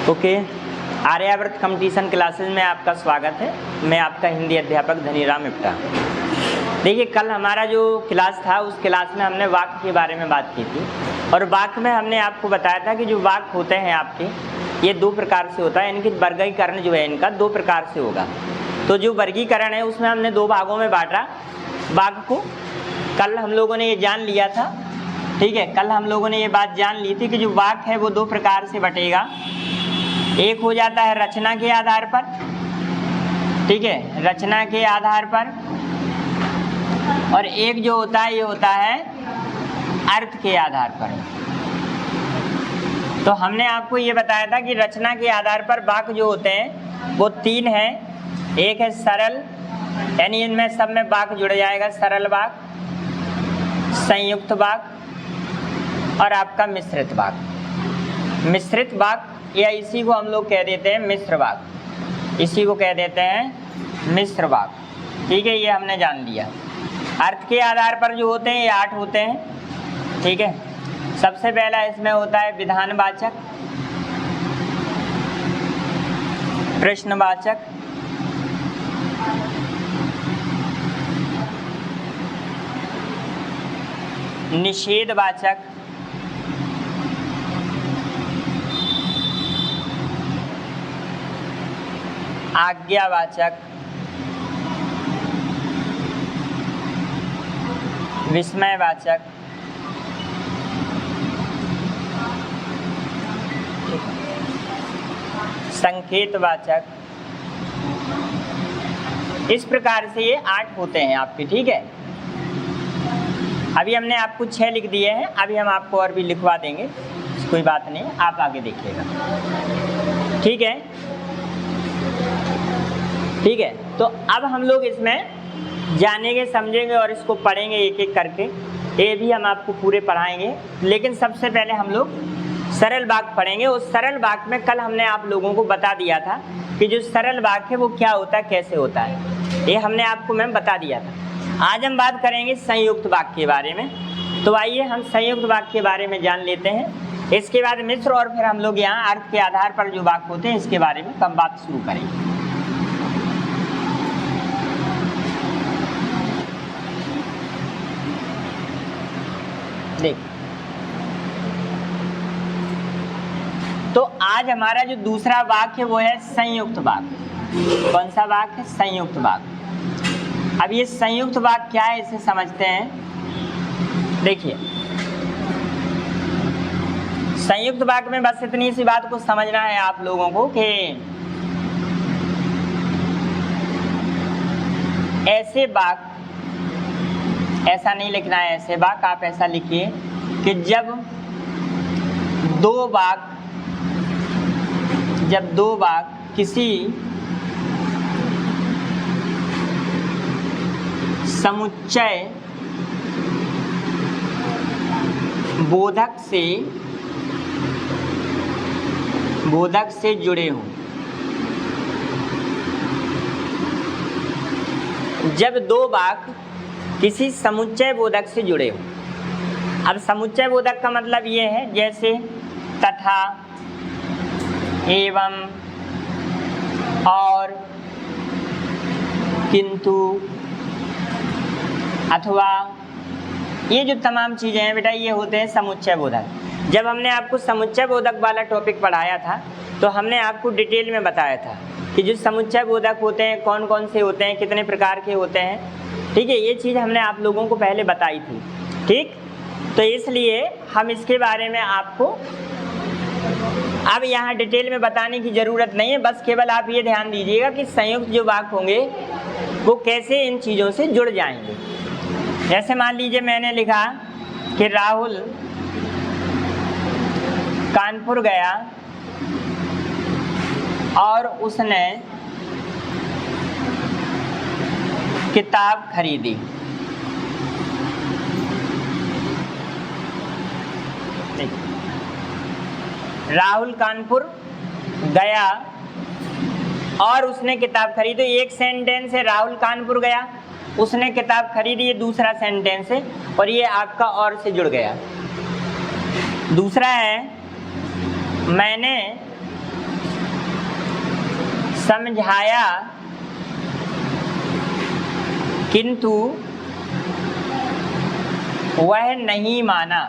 Okay, Aryavart competition classes में आपका स्वागत है। मैं आपका हिंदी अध्यापक धनीराम इप्टा। देखिए, कल हमारा जो क्लास था उस क्लास में हमने वाक्य के बारे में बात की थी और वाक्य में हमने आपको बताया था कि जो वाक्य होते हैं आपके, ये दो प्रकार से होता है। इनकी वर्गीकरण जो है इनका दो प्रकार से होगा। तो जो वर्गीकरण है उसमें हमने दो भागों में बांटा वाक्य को। कल हम लोगों ने ये जान लिया था, ठीक है। कल हम लोगों ने ये बात जान ली थी कि जो वाक्य है वो दो प्रकार से बटेगा। एक हो जाता है रचना के आधार पर, ठीक है, रचना के आधार पर, और एक जो होता है ये होता है अर्थ के आधार पर। तो हमने आपको ये बताया था कि रचना के आधार पर वाक्य जो होते हैं वो तीन हैं। एक है सरल, यानी इनमें सब में वाक्य जुड़ जाएगा, सरल वाक्य, संयुक्त वाक्य और आपका मिश्रित वाक्य। मिश्रित वाक्य या इसी को हम लोग कह देते हैं मिश्र वाक्य, इसी को कह देते हैं मिश्र वाक्य, ठीक है। ये हमने जान लिया। अर्थ के आधार पर जो होते हैं ये 8 होते हैं, ठीक है। सबसे पहला इसमें होता है विधानवाचक, प्रश्नवाचक, निषेधवाचक, आज्ञावाचक, विस्मयवाचक, संकेतवाचक। इस प्रकार से ये 8 होते हैं आपके, ठीक है। अभी हमने आपको 6 लिख दिए हैं, अभी हम आपको और भी लिखवा देंगे, कोई बात नहीं, आप आगे देखिएगा, ठीक है। ठीक है, तो अब हम लोग इसमें जानेंगे, समझेंगे और इसको पढ़ेंगे एक एक करके। ये भी हम आपको पूरे पढ़ाएंगे, लेकिन सबसे पहले हम लोग सरल वाक्य पढ़ेंगे। उस सरल वाक्य में कल हमने आप लोगों को बता दिया था कि जो सरल वाक्य है वो क्या होता है, कैसे होता है, ये हमने आपको मैम बता दिया था। आज हम बात करेंगे संयुक्त वाक्य के बारे में। तो आइए हम संयुक्त वाक्य के बारे में जान लेते हैं। इसके बाद मिश्र और फिर हम लोग यहाँ अर्थ के आधार पर जो वाक्य होते हैं इसके बारे में हम बात शुरू करेंगे। देख, तो आज हमारा जो दूसरा वाक्य है वो है संयुक्त वाक्य। कौन सा वाक्य है? संयुक्त वाक्य। अब ये संयुक्त वाक्य क्या है इसे समझते हैं। देखिए, संयुक्त वाक्य में बस इतनी सी बात को समझना है आप लोगों को कि ऐसे वाक्य, ऐसा नहीं लिखना है ऐसे वाक्य, आप ऐसा लिखिए कि जब दो वाक्य किसी समुच्चय बोधक से जुड़े हों। जब दो वाक्य किसी समुच्चय बोधक से जुड़े हों। अब समुच्चय बोधक का मतलब ये है जैसे तथा, एवं, और, किंतु, अथवा, ये जो तमाम चीज़ें हैं बेटा ये होते हैं समुच्चय बोधक। जब हमने आपको समुच्चय बोधक वाला टॉपिक पढ़ाया था तो हमने आपको डिटेल में बताया था कि जो समुच्चय बोधक होते हैं कौन कौन से होते हैं, कितने प्रकार के होते हैं, ठीक है। ये चीज़ हमने आप लोगों को पहले बताई थी, ठीक। तो इसलिए हम इसके बारे में आपको अब यहाँ डिटेल में बताने की ज़रूरत नहीं है। बस केवल आप ये ध्यान दीजिएगा कि संयुक्त जो वाक्य होंगे वो कैसे इन चीज़ों से जुड़ जाएंगे। जैसे मान लीजिए मैंने लिखा कि राहुल कानपुर गया और उसने किताब खरीदी। राहुल कानपुर गया और उसने किताब खरीदी। एक सेंटेंस है राहुल कानपुर गया, उसने किताब खरीदी, ये दूसरा सेंटेंस है और ये आपका और से जुड़ गया। दूसरा है मैंने समझाया किंतु वह नहीं माना।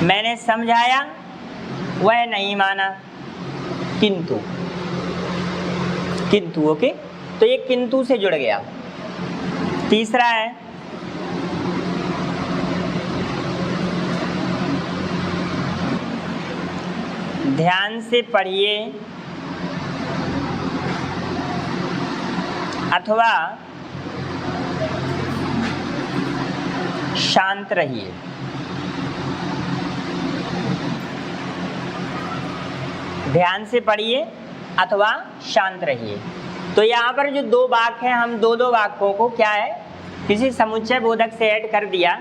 मैंने समझाया, वह नहीं माना, किंतु ओके, तो ये किंतु से जुड़ गया। तीसरा है ध्यान से पढ़िए अथवा शांत रहिए। ध्यान से पढ़िए अथवा शांत रहिए। तो यहाँ पर जो दो वाक्य हैं, हम दो वाक्यों को क्या है किसी समुच्चय बोधक से ऐड कर दिया,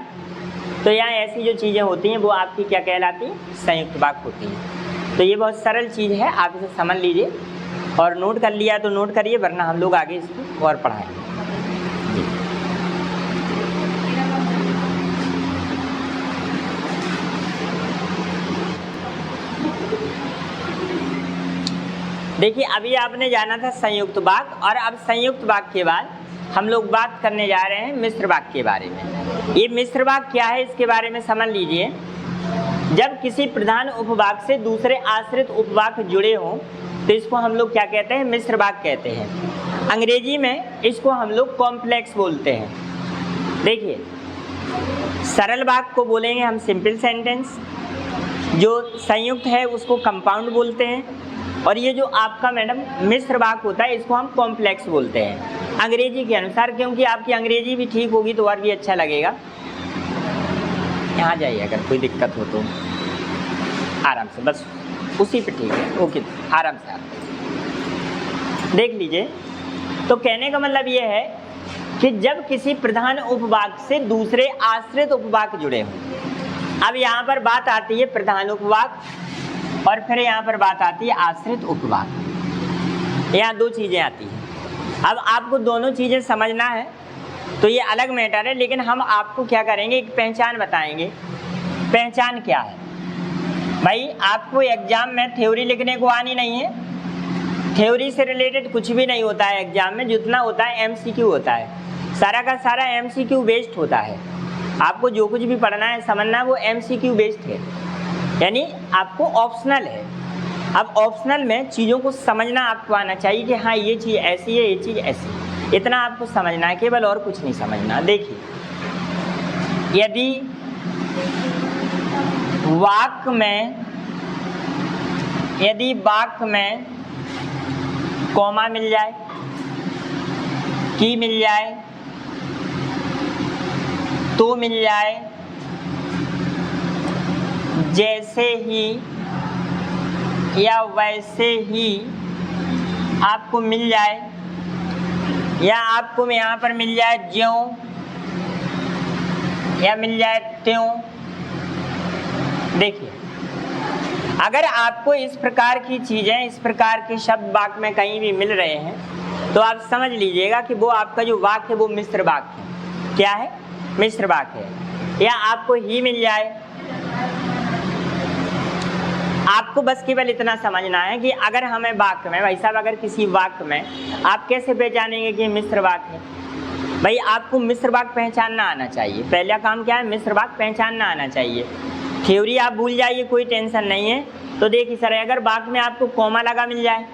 तो यहाँ ऐसी जो चीज़ें होती हैं वो आपकी क्या कहलाती हैं, संयुक्त वाक्य होती हैं। तो ये बहुत सरल चीज़ है, आप इसे समझ लीजिए और नोट कर लिया तो नोट करिए, वरना हम लोग आगे इसको और पढ़ाएंगे। देखिए अभी आपने जाना था संयुक्त वाक्य, और अब संयुक्त वाक्य के बाद हम लोग बात करने जा रहे हैं मिश्र वाक्य के बारे में। ये मिश्र वाक्य क्या है इसके बारे में समझ लीजिए। जब किसी प्रधान उपवाक्य से दूसरे आश्रित उपवाक्य जुड़े हों तो इसको हम लोग क्या कहते हैं, मिश्र वाक्य कहते हैं। अंग्रेजी में इसको हम लोग कॉम्प्लेक्स बोलते हैं। देखिए सरल वाक्य को बोलेंगे हम सिंपल सेंटेंस, जो संयुक्त है उसको कंपाउंड बोलते हैं, और ये जो आपका मैडम मिश्र वाक्य होता है इसको हम कॉम्प्लेक्स बोलते हैं अंग्रेजी के अनुसार। क्योंकि आपकी अंग्रेजी भी ठीक होगी तो और भी अच्छा लगेगा। यहाँ जाइए अगर कोई दिक्कत हो तो आराम से, बस उसी पे ठीक है, ओके, आराम से आप देख लीजिए। तो कहने का मतलब ये है कि जब किसी प्रधान उपवाक्य से दूसरे आश्रित उपवाक्य जुड़े हों। अब यहाँ पर बात आती है प्रधान उपवाक्य और फिर यहाँ पर बात आती है आश्रित उपवाक्य। यहाँ दो चीज़ें आती हैं। अब आपको दोनों चीज़ें समझना है तो ये अलग मैटर है, लेकिन हम आपको क्या करेंगे, एक पहचान बताएंगे। पहचान क्या है भाई, आपको एग्जाम में थ्योरी लिखने को आनी नहीं है। थ्योरी से रिलेटेड कुछ भी नहीं होता है एग्जाम में, जितना होता है एमसीक्यू होता है। सारा का सारा एमसीक्यू बेस्ड होता है। आपको जो कुछ भी पढ़ना है समझना है वो एमसीक्यू बेस्ड है, यानी आपको ऑप्शनल है। अब ऑप्शनल में चीज़ों को समझना आपको आना चाहिए कि हाँ ये चीज़ ऐसी है, ये चीज़ ऐसी, इतना आपको समझना है केवल, और कुछ नहीं समझना। देखिए यदि वाक्य में कॉमा मिल जाए, की मिल जाए, तो मिल जाए, जैसे ही या वैसे ही आपको मिल जाए, या आपको यहाँ पर मिल जाए ज्यों, या मिल जाए त्यों। देखिए अगर आपको इस प्रकार की चीज़ें, इस प्रकार के शब्द वाक्य में कहीं भी मिल रहे हैं तो आप समझ लीजिएगा कि वो आपका जो वाक्य है वो मिश्र वाक्य है। क्या है, मिश्र वाक्य है। या आपको ही मिल जाए, आपको बस केवल इतना समझना है कि अगर हमें वाक्य में, भाई साहब अगर किसी वाक्य में आप कैसे पहचानेंगे कि मिश्र वाक्य है, भाई आपको मिश्र वाक्य पहचानना आना चाहिए। पहला काम क्या है, मिश्र वाक्य पहचानना आना चाहिए। थ्योरी आप भूल जाइए, कोई टेंशन नहीं है। तो देखिए सर अगर वाक्य में आपको कॉमा लगा मिल जाए,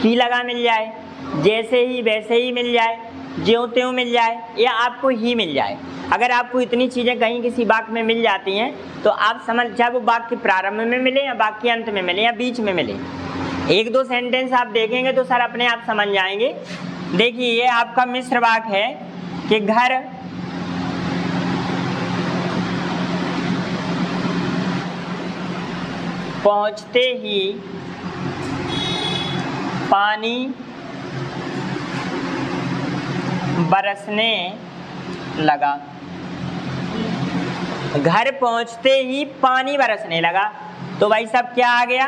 की लगा मिल जाए, जैसे ही वैसे ही मिल जाए, ज्यों त्यों मिल जाए, या आपको ही मिल जाए, अगर आपको इतनी चीज़ें कहीं किसी वाक्य में मिल जाती हैं तो आप समझ, चाहे वो वाक्य प्रारंभ में मिले या वाक्य अंत में मिले या बीच में मिले, एक दो सेंटेंस आप देखेंगे तो सर अपने आप समझ जाएंगे। देखिए ये आपका मिश्र वाक्य है कि घर पहुँचते ही पानी बरसने लगा। घर पहुंचते ही पानी बरसने लगा। तो भाई साहब क्या आ गया,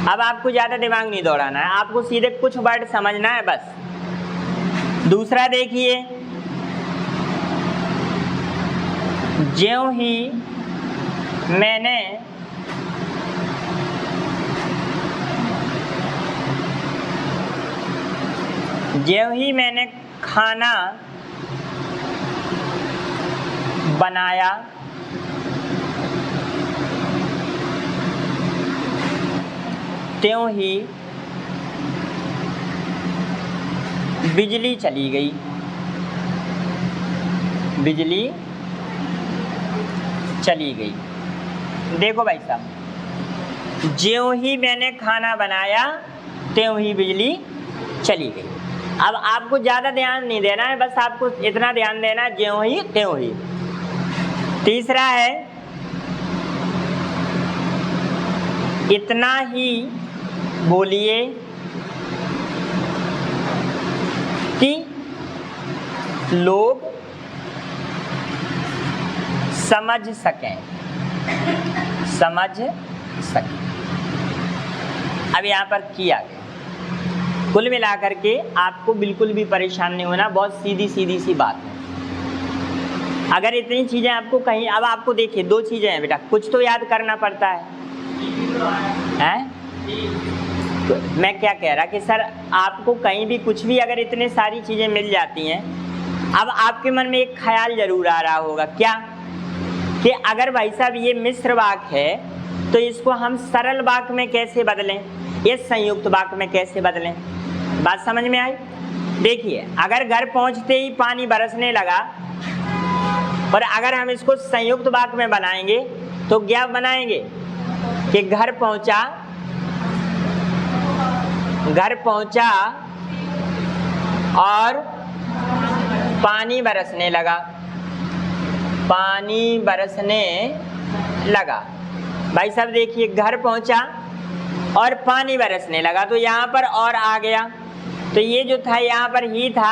अब आपको ज़्यादा दिमाग नहीं दौड़ाना है, आपको सीधे कुछ वर्ड समझना है बस। दूसरा देखिए, ज्यों ही मैंने ज्यों ही मैंने खाना बनाया त्यों ही बिजली चली गई। बिजली चली गई। देखो भाई साहब, ज्यों ही मैंने खाना बनाया त्यों ही बिजली चली गई। अब आपको ज़्यादा ध्यान नहीं देना है, बस आपको इतना ध्यान देना है, ज्यों ही त्यों ही। तीसरा है इतना ही बोलिए कि लोग समझ सकें। समझ सकें। अब यहाँ पर किया गया। कुल मिलाकर के आपको बिल्कुल भी परेशान नहीं होना, बहुत सीधी सीधी सी बात है। अगर इतनी चीज़ें आपको कहीं, अब आपको देखिए 2 चीज़ें हैं बेटा, कुछ तो याद करना पड़ता है? तो मैं क्या कह रहा कि सर आपको कहीं भी कुछ भी अगर इतने सारी चीज़ें मिल जाती हैं, अब आपके मन में एक ख्याल जरूर आ रहा होगा, क्या कि अगर भाई साहब ये मिश्र वाक्य है तो इसको हम सरल वाक्य में कैसे बदलें, ये संयुक्त वाक्य में कैसे बदलें। बात समझ में आई? देखिए, अगर घर पहुंचते ही पानी बरसने लगा और अगर हम इसको संयुक्त वाक्य में बनाएंगे तो क्या बनाएंगे कि घर पहुंचा और पानी बरसने लगा। पानी बरसने लगा। भाई साहब देखिए, घर पहुंचा और पानी बरसने लगा, तो यहाँ पर और आ गया, तो ये जो था यहाँ पर ही था,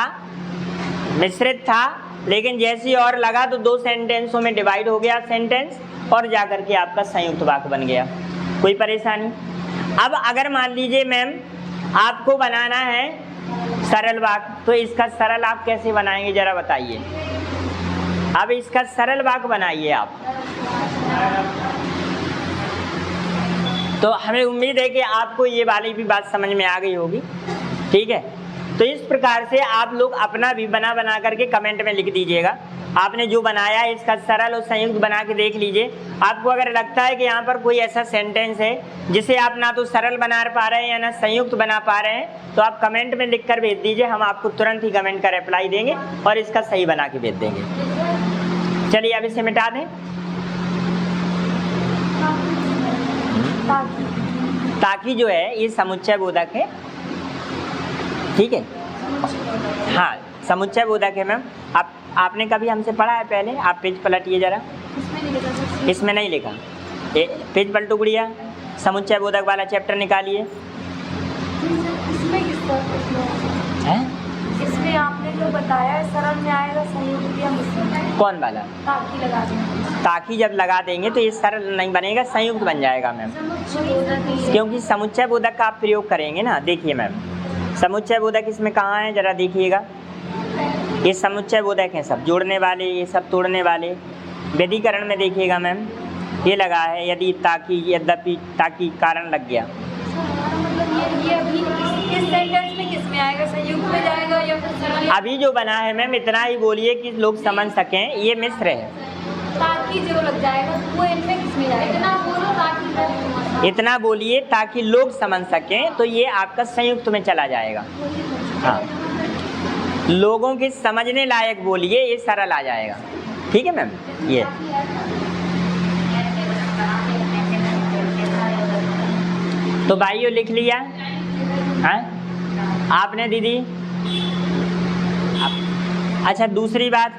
मिश्रित था, लेकिन जैसे ही और लगा तो 2 सेंटेंसों में डिवाइड हो गया सेंटेंस और जाकर के आपका संयुक्त वाक्य बन गया। कोई परेशानी? अब अगर मान लीजिए मैम आपको बनाना है सरल वाक्य, तो इसका सरल आप कैसे बनाएंगे जरा बताइए। अब इसका सरल वाक्य बनाइए आप। तो हमें उम्मीद है कि आपको ये वाली भी बात समझ में आ गई होगी। ठीक है, तो इस प्रकार से आप लोग अपना भी बना करके कमेंट में लिख दीजिएगा। आपने जो बनाया है इसका सरल और संयुक्त बना के देख लीजिए। आपको अगर लगता है कि यहाँ पर कोई ऐसा सेंटेंस है जिसे आप ना तो सरल बना पा रहे हैं या ना संयुक्त बना पा रहे हैं, तो आप कमेंट में लिख कर भेज दीजिए, हम आपको तुरंत ही कमेंट का रिप्लाई देंगे और इसका सही बना के भेज देंगे। चलिए अब इसे मिटा दें। ताकि जो है ये समुच्चय बोधक है। ठीक है, हाँ समुच्चय बोधक है मैम। आपने कभी हमसे पढ़ा है पहले? आप पेज पलटिए जरा। इसमें नहीं लिखा, पेज पलटो गुड़िया, समुच्चय बोधक वाला चैप्टर निकालिए। इसमें आपने जो बताया सरल में आएगा संयुक्त या मिश्रित? कौन वाला? ताकि लगा देंगे। ताकि जब लगा देंगे तो ये सरल नहीं बनेगा, संयुक्त बन जाएगा मैम, क्योंकि समुच्चय बोधक का आप प्रयोग करेंगे ना। देखिए मैम, समुच्चय बोधक इसमें कहाँ है जरा देखिएगा। ये समुच्चय बोधक हैं सब, जोड़ने वाले, ये सब तोड़ने वाले। व्यधिकरण में देखिएगा मैम, ये लगा है यदि, ताकि, यद्यपि, ताकि, कारण लग गया। ये अभी इस सेंटेंस में किस में आएगा, संयुक्त में जाएगा या फिर? अभी जो बना है मैम इतना ही बोलिए कि लोग समझ सकें, ये मिश्र है। ताकि जो लग जाएगा वो इनमें किस में जाएगा? इतना बोलो ताकि, इतना बोलिए ताकि लोग समझ सकें, तो ये आपका संयुक्त में चला जाएगा। हाँ, लोगों के समझने लायक बोलिए, ये सरल आ जाएगा। ठीक है मैम, ये तो भाइयों लिख लिया? हाँ आपने दीदी? अच्छा दूसरी बात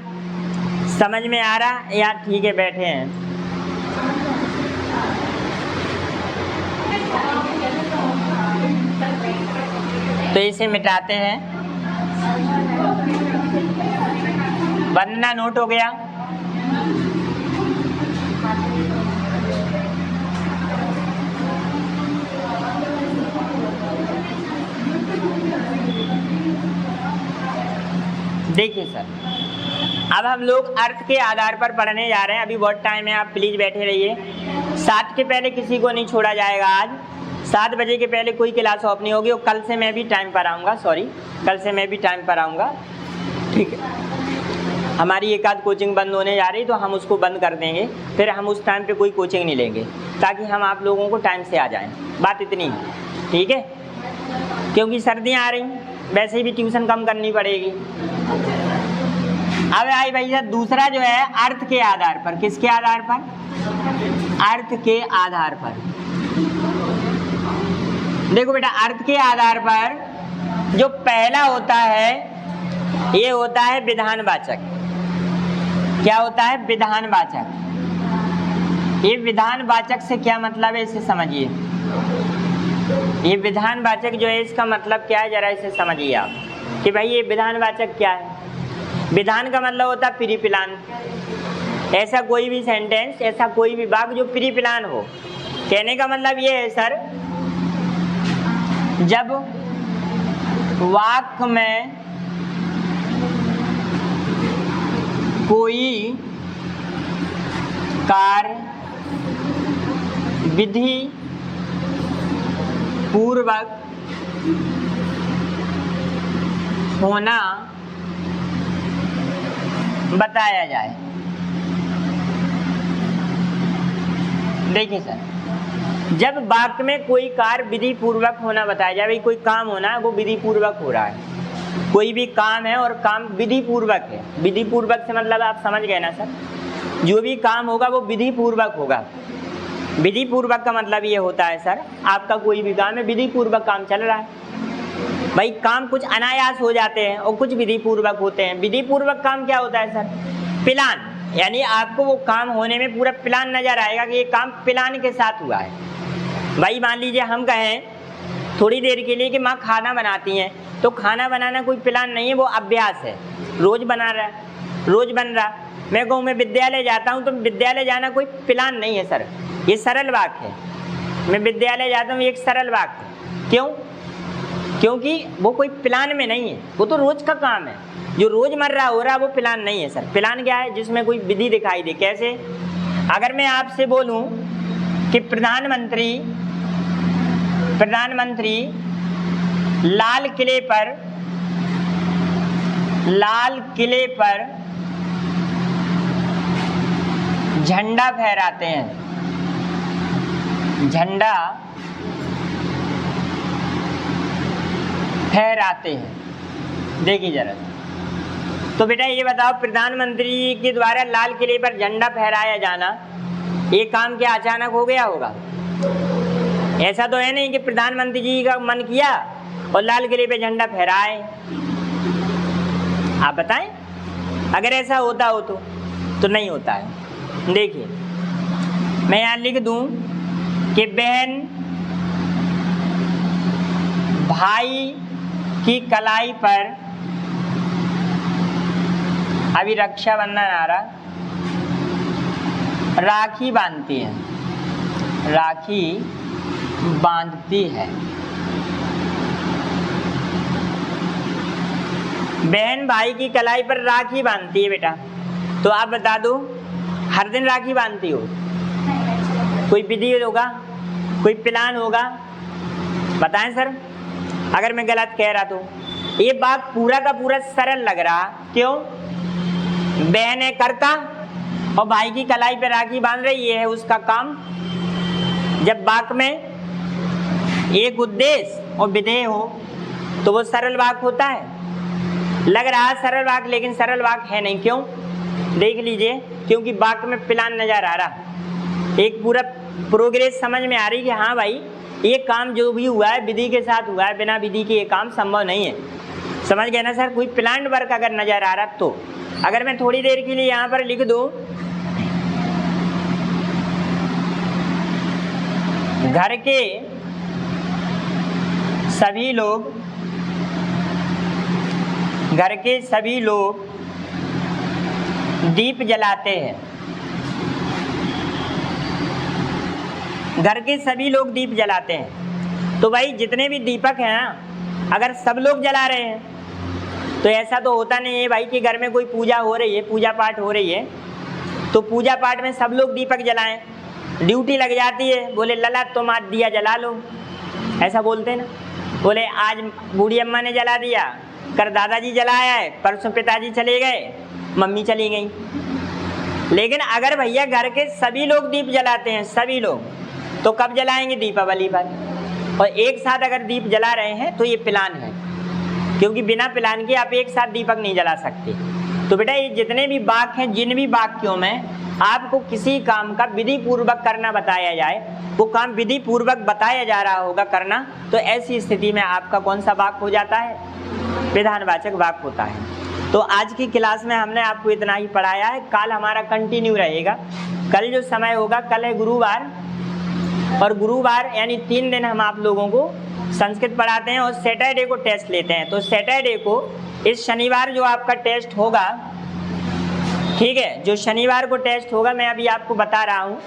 समझ में आ रहा यार? ठीक है बैठे हैं। तो इसे मिटाते हैं। वंदना नोट हो गया? देखिए सर, अब हम लोग अर्थ के आधार पर पढ़ने जा रहे हैं। अभी बहुत टाइम है, आप प्लीज बैठे रहिए। 7 के पहले किसी को नहीं छोड़ा जाएगा आज। 7 बजे के पहले कोई क्लास ऑफ नहीं होगी और कल से मैं भी टाइम पर आऊँगा, कल से मैं भी टाइम पर आऊँगा, ठीक है। हमारी एक आध कोचिंग बंद होने जा रही तो हम उसको बंद कर देंगे, फिर हम उस टाइम पे कोई कोचिंग नहीं लेंगे ताकि हम आप लोगों को टाइम से आ जाएं। बात इतनी है, ठीक है, क्योंकि सर्दियाँ आ रही, वैसे ही भी ट्यूशन कम करनी पड़ेगी। अब आई भैया दूसरा जो है अर्थ के आधार पर। किसके आधार पर? अर्थ के आधार पर। देखो बेटा, अर्थ के आधार पर जो पहला होता है ये होता है विधानवाचक। क्या होता है? विधानवाचक। ये विधानवाचक से क्या मतलब है इसे समझिए। ये विधानवाचक जो है इसका मतलब क्या है, जरा इसे समझिए आप कि भाई ये विधानवाचक क्या है। विधान का मतलब होता है प्री प्लान। ऐसा कोई भी सेंटेंस, ऐसा कोई भी वाक्य जो प्री प्लान हो। कहने का मतलब ये है सर, जब वाक्य में कोई कार्य विधि पूर्वक होना बताया जाए। देखिए सर, जब वाक्य में कोई कार्य विधि पूर्वक होना बताया जाए, भाई कोई काम होना है वो विधि पूर्वक हो रहा है। कोई भी काम है और काम विधि पूर्वक है। विधि पूर्वक से मतलब आप समझ गए ना सर, जो भी काम होगा वो विधि पूर्वक होगा। विधि पूर्वक का मतलब ये होता है सर, आपका कोई भी काम है विधि पूर्वक काम चल रहा है। भाई काम कुछ अनायास हो जाते हैं और कुछ विधि पूर्वक होते हैं। विधि पूर्वक काम क्या होता है सर? प्लान, यानी आपको वो काम होने में पूरा प्लान नजर आएगा कि ये काम प्लान के साथ हुआ है। भाई मान लीजिए हम कहें थोड़ी देर के लिए कि माँ खाना बनाती हैं, तो खाना बनाना कोई प्लान नहीं है, वो अभ्यास है। रोज बना रहा है, रोज बन रहा। मैं कहूँ मैं विद्यालय जाता हूँ, तो विद्यालय जाना कोई प्लान नहीं है सर, ये सरल वाक्य है। मैं विद्यालय जाता हूँ, ये एक सरल वाक्य है। क्यों? क्योंकि वो कोई प्लान में नहीं है, वो तो रोज का काम है। जो रोजमर्रा हो रहा है वो प्लान नहीं है सर। प्लान क्या है? जिसमें कोई विधि दिखाई दे। कैसे? अगर मैं आपसे बोलूं कि प्रधानमंत्री लाल किले पर झंडा फहराते हैं, झंडा फहराते हैं। देखिए जरा, तो बेटा ये बताओ, प्रधानमंत्री के द्वारा लाल किले पर झंडा फहराया जाना, ये काम क्या अचानक हो गया होगा? ऐसा तो है नहीं कि प्रधानमंत्री जी का मन किया और लाल किले पे झंडा फहराए। आप बताएं, अगर ऐसा होता हो तो नहीं होता है। देखिए मैं यहाँ लिख दूं कि बहन भाई की कलाई पर, अभी रक्षाबंधन आ रहा, राखी बांधती है, राखी बांधती है। बहन भाई की कलाई पर राखी बांधती है। बेटा तो आप बता दो, हर दिन राखी बांधती हो? कोई विधि होगा, कोई प्लान होगा? बताएं सर, अगर मैं गलत कह रहा तो। ये बात पूरा का पूरा सरल लग रहा, क्यों? बहन है करता और भाई की कलाई पे राखी बांध रही, ये है उसका काम। जब वाक्य में एक उद्देश्य और विधेय हो तो वो सरल वाक्य होता है। लग रहा है सरल वाक्य, लेकिन सरल वाक्य है नहीं। क्यों? देख लीजिए, क्योंकि वाक्य में प्लान नजर आ रहा, एक पूरा प्रोग्रेस समझ में आ रही कि हाँ भाई ये काम जो भी हुआ है विधि के साथ हुआ है, बिना विधि के ये काम संभव नहीं है। समझ गए ना सर? कोई प्लान वर्क अगर नजर आ रहा तो। अगर मैं थोड़ी देर के लिए यहाँ पर लिख दूं, घर के सभी लोग दीप जलाते हैं। घर के सभी लोग दीप जलाते हैं, तो भाई जितने भी दीपक हैं ना, अगर सब लोग जला रहे हैं तो ऐसा तो होता नहीं है भाई कि घर में कोई पूजा हो रही है, पूजा पाठ हो रही है, तो पूजा पाठ में सब लोग दीपक जलाएं। ड्यूटी लग जाती है, बोले लला तुम आज दिया जला लो, ऐसा बोलते ना, बोले आज बूढ़ी अम्मा ने जला दिया, कर दादाजी जलाया है, परसों पिताजी चले गए, मम्मी चली गई। लेकिन अगर भैया घर के सभी लोग दीप जलाते हैं, सभी लोग, तो कब जलाएंगे? दीपावली पर। और एक साथ अगर दीप जला रहे हैं तो ये प्लान है, क्योंकि बिना प्लान के आप एक साथ दीपक नहीं जला सकते। तो बेटा ये जितने भी वाक्य हैं, जिन भी वाक्यों में आपको किसी काम का विधि पूर्वक करना बताया जाए, वो काम विधि पूर्वक बताया जा रहा होगा करना, तो ऐसी स्थिति में आपका कौन सा वाक्य हो जाता है? विधानवाचक वाक्य होता है। तो आज की क्लास में हमने आपको इतना ही पढ़ाया है। कल हमारा कंटिन्यू रहेगा। कल जो समय होगा, कल है गुरुवार, और गुरुवार यानी 3 दिन हम आप लोगों को संस्कृत पढ़ाते हैं और सैटरडे को टेस्ट लेते हैं। तो सैटरडे को, इस शनिवार जो आपका टेस्ट होगा, ठीक है, जो शनिवार को टेस्ट होगा, मैं अभी आपको बता रहा हूँ,